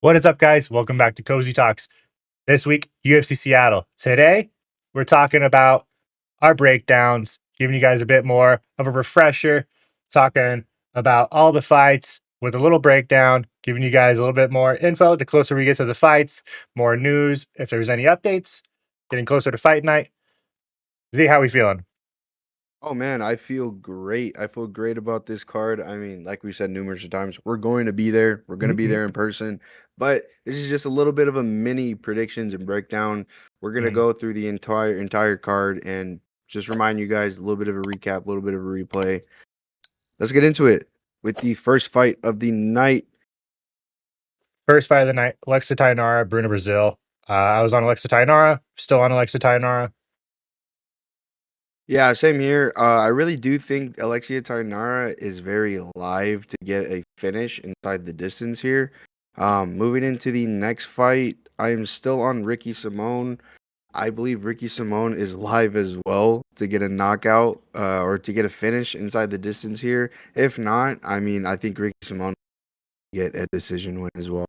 What is up, guys? Welcome back to Cozy Talks. This week, UFC Seattle. Today, we're talking about our breakdowns, giving you guys a bit more of a refresher, talking about all the fights with a little breakdown, giving you guys a little bit more info the closer we get to the fights, more news, if there's any updates, getting closer to fight night. Z, how we feeling? Oh man, I feel great. I feel great about this card. I mean, like we said numerous times, we're going to be there. We're going to be Mhm. there in person. But this is just a little bit of a mini predictions and breakdown. We're going to Mm. go through the entire card and just remind you guys a little bit of a recap, a little bit of a replay. Let's get into it with the first fight of the night. First fight of the night, Alexa Tainara, Bruno Brazil. I was on Alexa Tainara, still on Alexa Tainara. Yeah, same here. I really do think Alexia Tarnara is very live to get a finish inside the distance here. Moving into the next fight, I am still on Ricky Simone. I believe Ricky Simone is live as well to get a knockout or to get a finish inside the distance here. If not, I mean, I think Ricky Simone will get a decision win as well.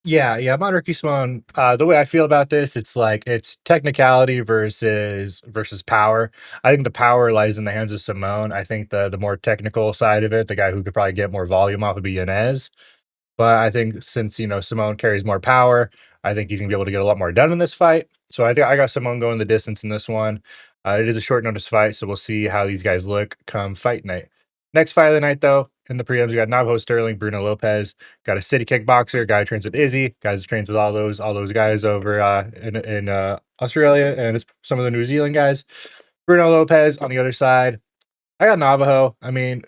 Yeah, I'm on Ricky Simone. The way I feel about this, it's like it's technicality versus power. I think the power lies in the hands of Simone. I think the more technical side of it, the guy who could probably get more volume off would be Yanez. But I think since Simone carries more power, I think he's gonna be able to get a lot more done in this fight. So I think I got Simone going the distance in this one. It is a short notice fight, so we'll see how these guys look come fight night. Next fight of the night, though, in the prelims, we got Navajo Sterling, Bruno Lopez. Got a city kickboxer, guy who trains with Izzy, guys who trains with all those guys over in Australia, and it's some of the New Zealand guys. Bruno Lopez on the other side. I got Navajo. I mean,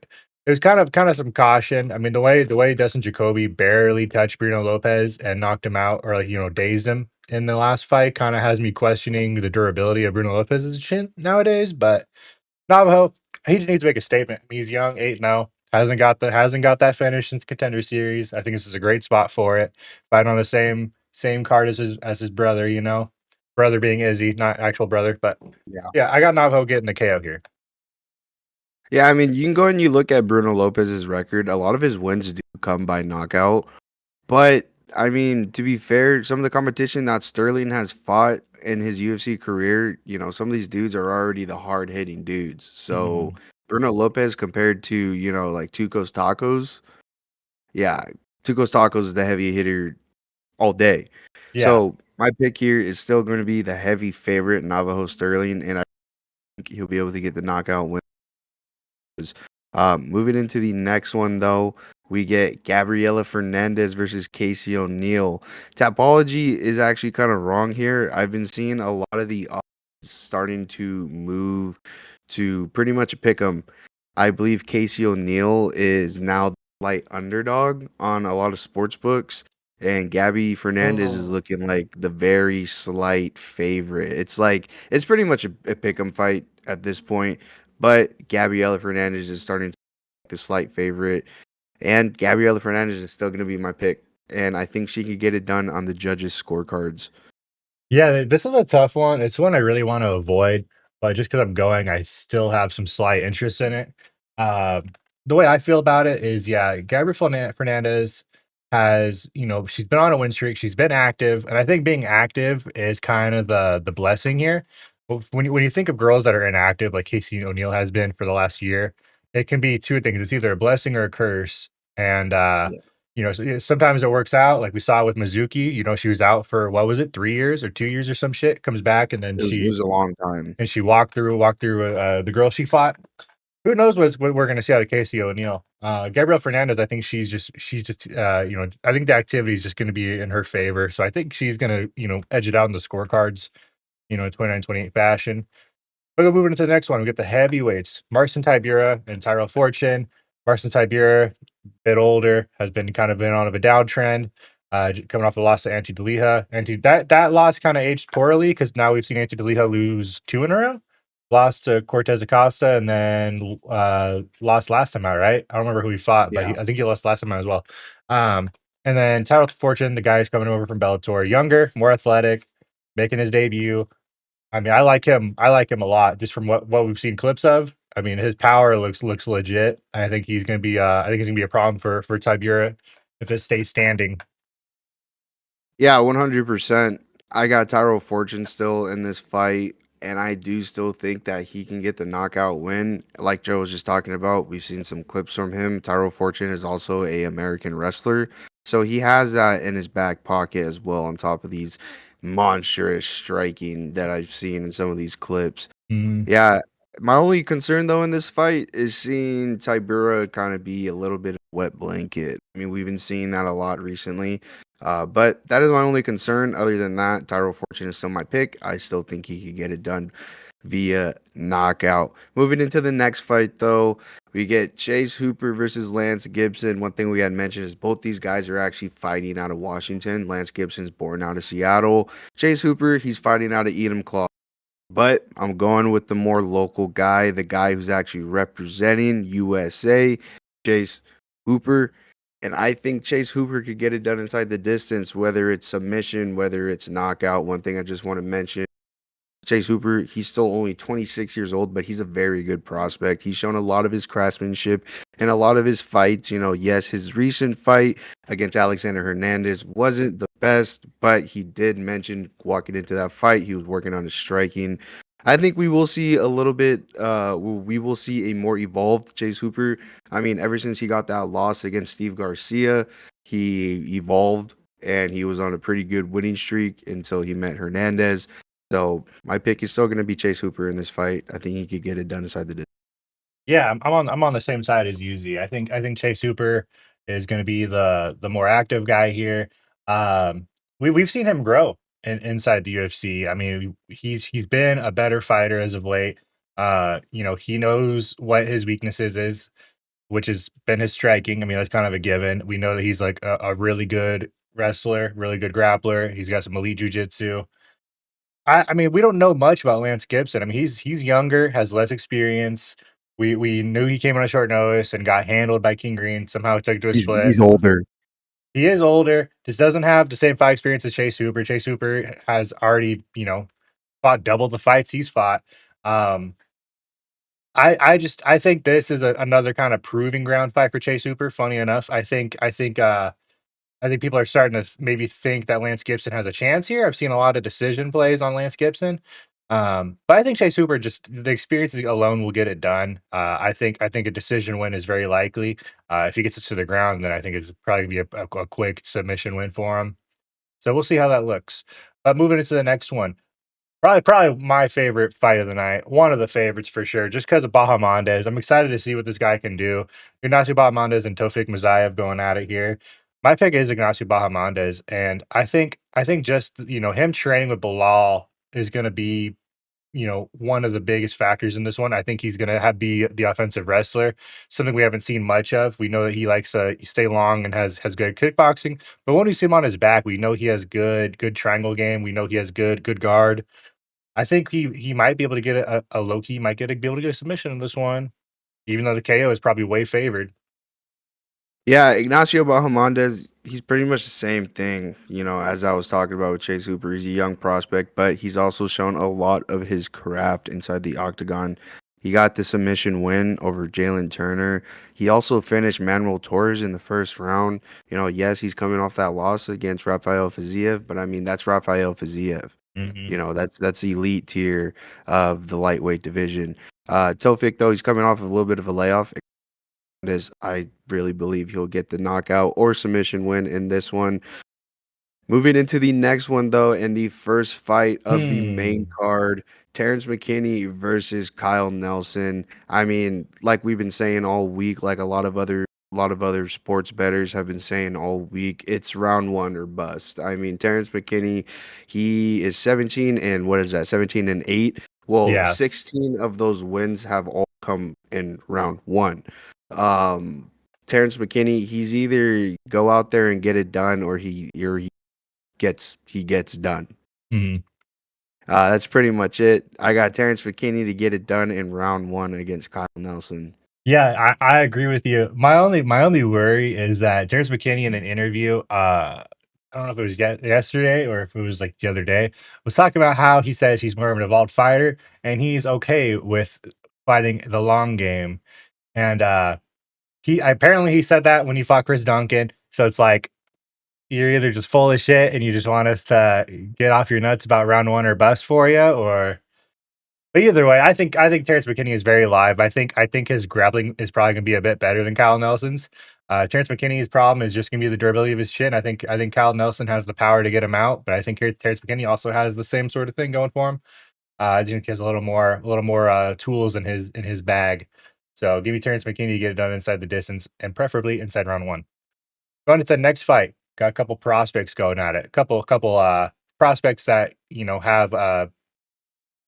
there's kind of some caution. I mean, the way Dustin Jacoby barely touched Bruno Lopez and knocked him out or dazed him in the last fight kind of has me questioning the durability of Bruno Lopez's chin nowadays. But Navajo, he just needs to make a statement. He's young, 8-0. Hasn't got that finish since Contender Series. I think this is a great spot for it. Fighting on the same card as his brother, brother being Izzy, not actual brother. But Yeah. yeah, I got Navajo getting the KO here. Yeah, I mean, you can go and you look at Bruno Lopez's record. A lot of his wins do come by knockout. But I mean, to be fair, some of the competition that Sterling has fought in his UFC career, some of these dudes are already the hard hitting dudes. So Mhm. Bruno Lopez compared to, like Tuco's Tacos, yeah, Tuco's Tacos is the heavy hitter all day. Yeah. So my pick here is still going to be the heavy favorite, Navajo Sterling, and I think he'll be able to get the knockout win. Moving into the next one, though, we get Gabriela Fernandez versus Casey O'Neill. Tapology is actually kind of wrong here. I've been seeing a lot of the odds starting to move to pretty much a pick 'em. I believe Casey O'Neill is now the light underdog on a lot of sports books, and Gabby Fernandez is Oh. looking like the very slight favorite. It's pretty much a pick 'em fight at this point. But Gabriela Fernandez is starting to be the slight favorite, and Gabriela Fernandez is still going to be my pick, and I think she could get it done on the judges' scorecards. Yeah, this is a tough one. It's one I really want to avoid, but just because I'm going, I still have some slight interest in it. Um, the way I feel about it is, yeah, Gabriel Fernandez has, she's been on a win streak. She's been active, and I think being active is kind of the blessing here. When you think of girls that are inactive, like Casey O'Neill has been for the last year, it can be two things. It's either a blessing or a curse, and Yeah, sometimes it works out, like we saw with Mizuki. She was out for what was it, 3 years or 2 years or some shit, comes back, and then it she was a long time. and she walked through, the girl she fought. Who knows what we're gonna see out of Casey O'Neill. Gabrielle Fernandez, I think she's just, I think the activity is just gonna be in her favor, so I think she's gonna, edge it out in the scorecards, in 29-28 fashion. We'll go moving into the next one. We get the heavyweights, Marcin Tybura and Tyrell Fortune. Marcin Tybura, bit older, has been on of a downtrend, coming off the loss to Antti Deliha. That loss kind of aged poorly because now we've seen Antti Deliha lose 2 in a row. Lost to Cortez Acosta and then lost last time out, right? I don't remember who he fought, but Yeah. I think he lost last time out as well. Um, and then Tyrell Fortune, the guy who's coming over from Bellator, younger, more athletic, making his debut. I mean, I like him. I like him a lot just from what we've seen clips of. I mean, his power looks legit. I think he's gonna be. I think he's gonna be a problem for Tibura if it stays standing. Yeah, 100%. I got Tyrell Fortune still in this fight, and I do still think that he can get the knockout win. Like Joe was just talking about, we've seen some clips from him. Tyrell Fortune is also a American wrestler, so he has that in his back pocket as well, on top of these monstrous striking that I've seen in some of these clips. Mhm. Yeah, my only concern though in this fight is seeing Tybura kind of be a little bit of a wet blanket. I mean, we've been seeing that a lot recently. But that is my only concern. Other than that, Tyrell Fortune is still my pick. I still think he could get it done via knockout. Moving into the next fight, though, we get Chase Hooper versus Lance Gibson. One thing we had mentioned is both these guys are actually fighting out of Washington. Lance Gibson's born out of Seattle. Chase Hooper, he's fighting out of Enumclaw. But I'm going with the more local guy, the guy who's actually representing USA, Chase Hooper. And I think Chase Hooper could get it done inside the distance, whether it's submission, whether it's knockout. One thing I just want to mention, Chase Hooper, he's still only 26 years old, but he's a very good prospect. He's shown a lot of his craftsmanship and a lot of his fights. You know, yes, his recent fight against Alexander Hernandez wasn't the best, but he did mention walking into that fight, he was working on his striking. I think we will see a little bit, we will see a more evolved Chase Hooper. I mean, ever since he got that loss against Steve Garcia, he evolved and he was on a pretty good winning streak until he met Hernandez. So my pick is still going to be Chase Hooper in this fight. I think he could get it done inside the distance. Yeah, I'm on the same side as Yuzi. I think Chase Hooper is gonna be the more active guy here. We've seen him grow inside the UFC. I mean, he's been a better fighter as of late. He knows what his weaknesses is, which has been his striking. I mean, that's kind of a given. We know that he's like a really good wrestler, really good grappler. He's got some elite jujitsu. I mean, we don't know much about Lance Gibson. I mean, he's younger, has less experience. We knew he came on a short notice and got handled by King Green, somehow took to a split. He's older. He is older, just doesn't have the same fight experience as Chase Hooper. Chase Hooper has already, fought double the fights he's fought. Um, I think this is another kind of proving ground fight for Chase Hooper. Funny enough, I think people are starting to maybe think that Lance Gibson has a chance here. I've seen a lot of decision plays on Lance Gibson. But I think Chase Hooper, just the experience alone, will get it done. I think a decision win is very likely. If he gets it to the ground, then I think it's probably gonna be a quick submission win for him. So we'll see how that looks. But moving into the next one, probably my favorite fight of the night, one of the favorites for sure, just because of Bahamondes. I'm excited to see what this guy can do. Ignacio Bahamondes and Tofik Mazayev going at it here. My pick is Ignacio Bahamondes, and I think just him training with Bilal is going to be one of the biggest factors in this one. I think he's going to be the offensive wrestler, something we haven't seen much of. We know that he likes to stay long and has good kickboxing, but when we see him on his back, we know he has good triangle game. We know he has good guard. I think he might be able to get a low key, might be able to get a submission in this one, even though the KO is probably way favored. Yeah, Ignacio Bahamondes, he's pretty much the same thing, as I was talking about with Chase Hooper. He's a young prospect, but he's also shown a lot of his craft inside the octagon. He got the submission win over Jalen Turner. He also finished Manuel Torres in the first round. Yes, he's coming off that loss against Rafael Fiziev, but I mean, that's Rafael Fiziev. Hmm. That's elite tier of the lightweight division. Tofik, though, he's coming off of a little bit of a layoff. I really believe he'll get the knockout or submission win in this one. Moving into the next one, though, in the first fight of the main Hmm. card, Terrence McKinney versus Kyle Nelson. I mean, like we've been saying all week, like a lot of other sports bettors have been saying all week, it's round one or bust. I mean, Terrence McKinney, he is 17 and what is that? 17 and 8. Well, Yeah. 16 of those wins have all come in round one. Um, Terrence McKinney, he's either go out there and get it done, or he gets done. Mhm. That's pretty much it. I got Terrence McKinney to get it done in round one against Kyle Nelson. Yeah, I agree with you. My only worry is that Terrence McKinney in an interview, I don't know if it was yesterday or if it was like the other day, was talking about how he says he's more of an evolved fighter and he's okay with fighting the long game. And he apparently he said that when he fought Chris Duncan. So it's like you're either just full of shit and you just want us to get off your nuts about round 1 or bust for you, or but either way, I think Terrence McKinney is very live. I think his grappling is probably gonna be a bit better than Kyle Nelson's. Terrence McKinney's problem is just gonna be the durability of his chin. I think Kyle Nelson has the power to get him out, but I think Terrence McKinney also has the same sort of thing going for him. I think he has a little more tools in his bag. So give me Terrence McKinney to get it done inside the distance and preferably inside round 1. Going into the next fight, got a couple prospects going at it. A couple prospects that, have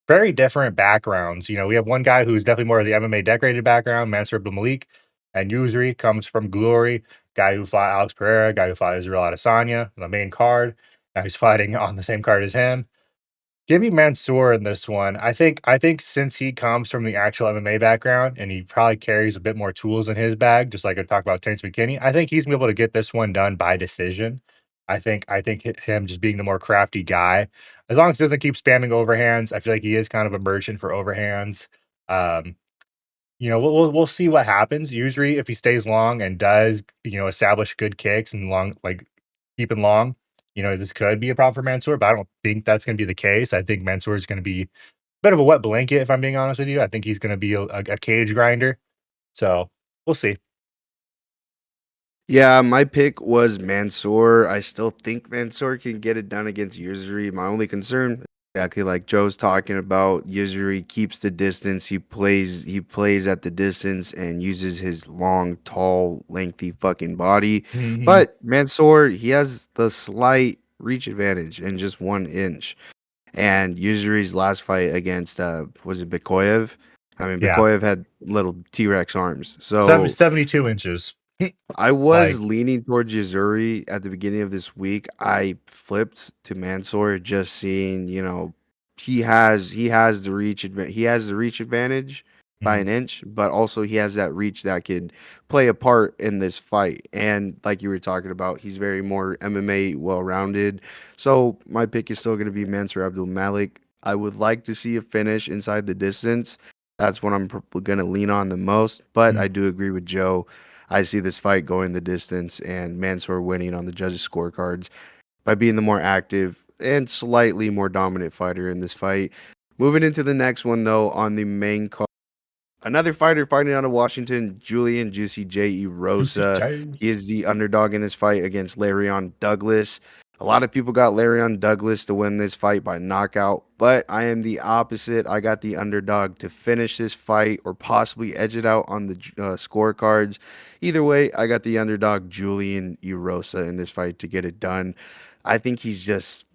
very different backgrounds. We have one guy who's definitely more of the MMA decorated background, Mansour Malik, and Yusri comes from Glory, guy who fought Alex Pereira, guy who fought Israel Adesanya on the main card. Now he's fighting on the same card as him. Give me Mansoor in this one. I think since he comes from the actual MMA background and he probably carries a bit more tools in his bag, just like I talked about Terrence McKinney, I think he's gonna be able to get this one done by decision. I think him just being the more crafty guy, as long as he doesn't keep spamming overhands, I feel like he is kind of a merchant for overhands. Um, we'll see what happens. Usually, if he stays long and does, establish good kicks and long, like keeping long, this could be a problem for Mansoor, but I don't think that's going to be the case. I think Mansoor is going to be a bit of a wet blanket, if I'm being honest with you. I think he's going to be a cage grinder. So we'll see. Yeah, my pick was Mansoor. I still think Mansoor can get it done against Yuzuri. My only concern, exactly like Joe's talking about, Yuzuri keeps the distance. He plays at the distance and uses his long, tall, lengthy fucking body. Mhm. But Mansoor, he has the slight reach advantage in just 1 inch. And Yuzuri's last fight against was it Bikoyev? I mean, Yeah. Bikoyev had little T-Rex arms. Seven So 72 inches. I was Like, leaning towards Missouri at the beginning of this week. I flipped to Mansoor, just seeing, he has the reach advantage by mhm, 1 inch, but also he has that reach that could play a part in this fight. And like you were talking about, he's very more MMA well rounded. So my pick is still going to be Mansoor Abdul Malik. I would like to see a finish inside the distance. That's what I'm going to lean on the most. But I mhm. do agree with Joe. I see this fight going the distance and Mansoor winning on the judges' scorecards by being the more active and slightly more dominant fighter in this fight. Moving into the next one, though, on the main card. Another fighter fighting out of Washington, Julian Juicy J.E. Juicy Rosa. J. He is the underdog in this fight against Larion Douglas. A lot of people got Larion Douglas to win this fight by knockout, but I am the opposite. I got the underdog to finish this fight or possibly edge it out on the scorecards. Either way, I got the underdog Julian Erosa in this fight to get it done. I think he's just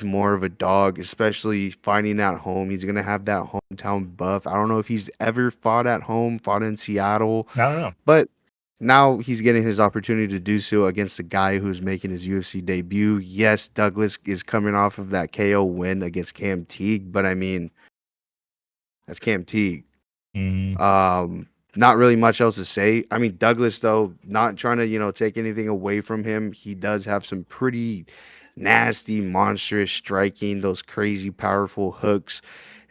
more of a dog, especially fighting at home. He's gonna have that hometown buff. I don't know if he's ever fought at home, fought in Seattle, I don't know. but now he's getting his opportunity to do so against a guy who's making his UFC debut. Yes, Douglas is coming off of that KO win against Cam Teague, but I mean, that's Cam Teague. Mm, Not really much else to say. I mean, Douglas, though, not trying to, take anything away from him. He does have some pretty nasty, monstrous striking, those crazy, powerful hooks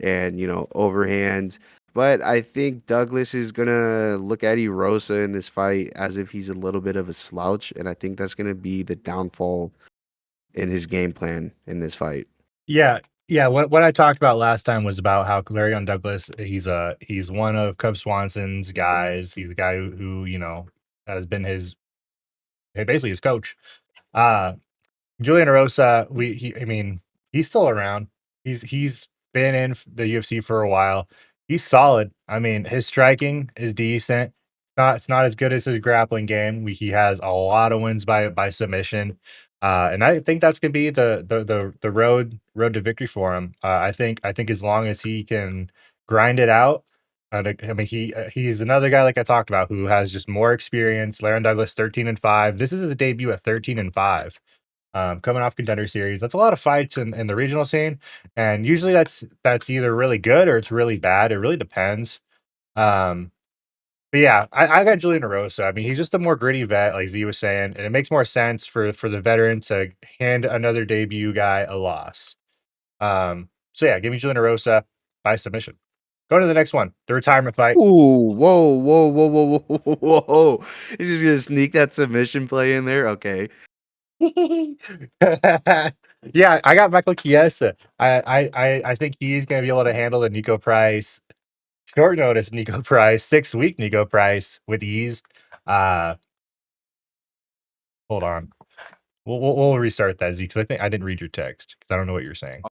and, overhands. But I think Douglas is going to look at Erosa in this fight as if he's a little bit of a slouch. And I think that's going to be the downfall in his game plan in this fight. yeah, yeah, what I talked about last time was about how Clarion Douglas, he's one of Cub Swanson's guys. He's a guy who, has been basically his coach. Uh Julian Erosa, I mean, he's still around. He's been in the UFC for a while. He's solid. I mean, his striking is decent. It's not as good as his grappling game. He has a lot of wins by submission, and I think that's gonna be the road to victory for him. I think as long as he can grind it out. I mean, he's another guy like I talked about who has just more experience. Larry Douglas, 13-5. This is his debut at 13-5, coming off Contender Series. That's a lot of fights in the regional scene, and usually that's either really good or it's really bad. It really depends. Um, but yeah, I got Julian Erosa. I mean, he's just a more gritty vet, like Z was saying, and it makes more sense for the veteran to hand another debut guy a loss. So yeah, give me Julian Erosa by submission. Go to the next one, the retirement fight. Ooh, whoa, whoa, whoa, whoa, whoa, whoa, whoa. You're just gonna sneak that submission play in there? Okay. Yeah, I got Michael Chiesa. I think he's gonna be able to handle the Nico Price short notice Nico Price, 6-week Nico Price with ease. Uh, hold on. We'll restart that, Z, because I think I didn't read your text because I don't know what you're saying.